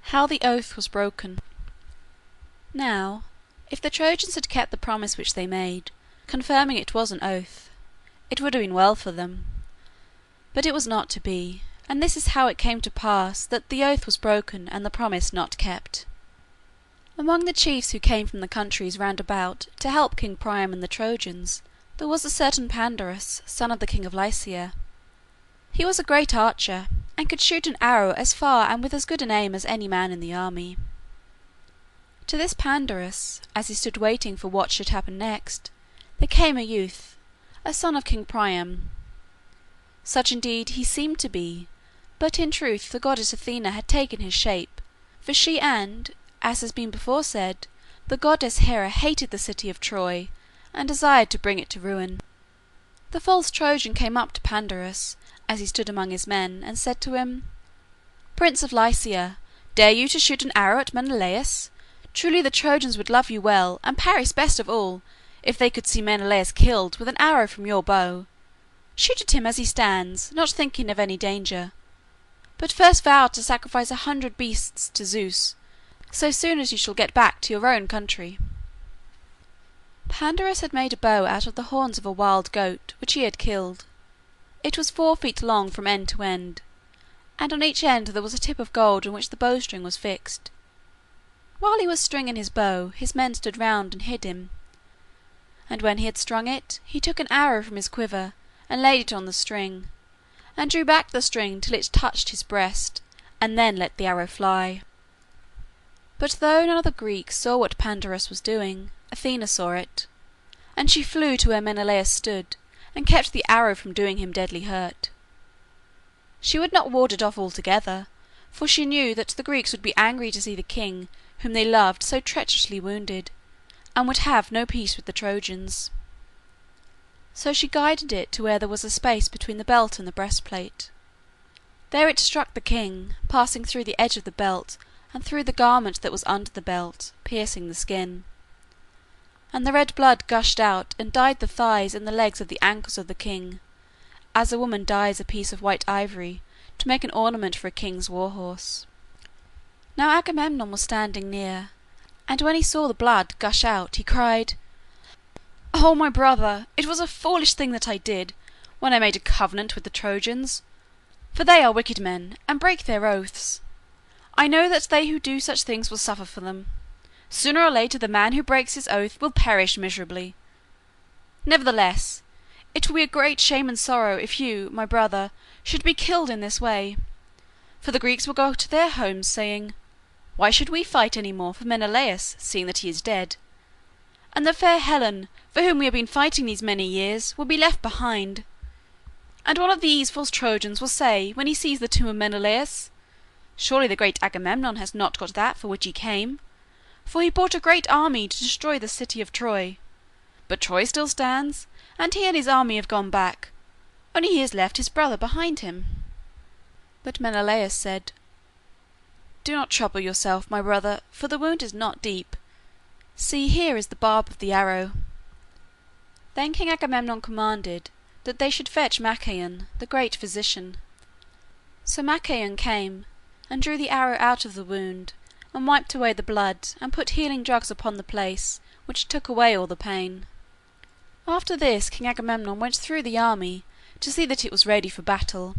How the Oath was Broken. Now, if the Trojans had kept the promise which they made, confirming it was an oath, it would have been well for them. But it was not to be, and this is how it came to pass that the oath was broken and the promise not kept. Among the chiefs who came from the countries round about to help King Priam and the Trojans, there was a certain Pandarus, son of the king of Lycia. He was a great archer, and could shoot an arrow as far and with as good an aim as any man in the army. To this Pandarus, as he stood waiting for what should happen next, there came a youth, a son of King Priam. Such indeed he seemed to be, but in truth the goddess Athena had taken his shape, for she and, as has been before said, the goddess Hera hated the city of Troy, and desired to bring it to ruin. The false Trojan came up to Pandarus, as he stood among his men, and said to him, "Prince of Lycia, dare you to shoot an arrow at Menelaus? Truly the Trojans would love you well, and Paris best of all, if they could see Menelaus killed with an arrow from your bow. Shoot at him as he stands, not thinking of any danger. But first vow to sacrifice 100 beasts to Zeus, so soon as you shall get back to your own country." Pandarus had made a bow out of the horns of a wild goat which he had killed. It was 4 feet long from end to end, and on each end there was a tip of gold on which the bowstring was fixed. While he was stringing his bow, his men stood round and hid him. And when he had strung it, he took an arrow from his quiver and laid it on the string, and drew back the string till it touched his breast, and then let the arrow fly. But though none of the Greeks saw what Pandarus was doing, Athena saw it, and she flew to where Menelaus stood, and kept the arrow from doing him deadly hurt. She would not ward it off altogether, for she knew that the Greeks would be angry to see the king whom they loved so treacherously wounded, and would have no peace with the Trojans. So she guided it to where there was a space between the belt and the breastplate. There it struck the king, passing through the edge of the belt and through the garment that was under the belt, piercing the skin. And the red blood gushed out and dyed the thighs and the legs of the ankles of the king, as a woman dyes a piece of white ivory to make an ornament for a king's war horse. Now Agamemnon was standing near, and when he saw the blood gush out he cried, "Oh, my brother, it was a foolish thing that I did, when I made a covenant with the Trojans, for they are wicked men, and break their oaths. I know that they who do such things will suffer for them. Sooner or later the man who breaks his oath will perish miserably. Nevertheless, it will be a great shame and sorrow if you, my brother, should be killed in this way. For the Greeks will go to their homes saying, 'Why should we fight any more for Menelaus, seeing that he is dead?' And the fair Helen, for whom we have been fighting these many years, will be left behind. And one of these false Trojans will say when he sees the tomb of Menelaus, 'Surely the great Agamemnon has not got that for which he came, for he brought a great army to destroy the city of Troy. But Troy still stands, and he and his army have gone back, only he has left his brother behind him.' But Menelaus said, 'Do not trouble yourself, my brother, for the wound is not deep. See, here is the barb of the arrow.' Then King Agamemnon commanded that they should fetch Machaon, the great physician. So Machaon came, and drew the arrow out of the wound, and wiped away the blood, and put healing drugs upon the place, which took away all the pain. After this King Agamemnon went through the army to see that it was ready for battle.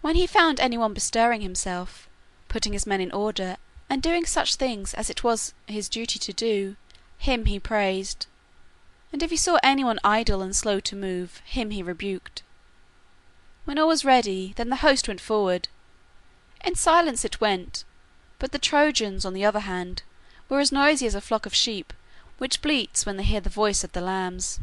When he found anyone bestirring himself, putting his men in order, and doing such things as it was his duty to do, him he praised. And if he saw anyone idle and slow to move, him he rebuked. When all was ready, then the host went forward. In silence it went, but the Trojans, on the other hand, were as noisy as a flock of sheep which bleats when they hear the voice of the lambs.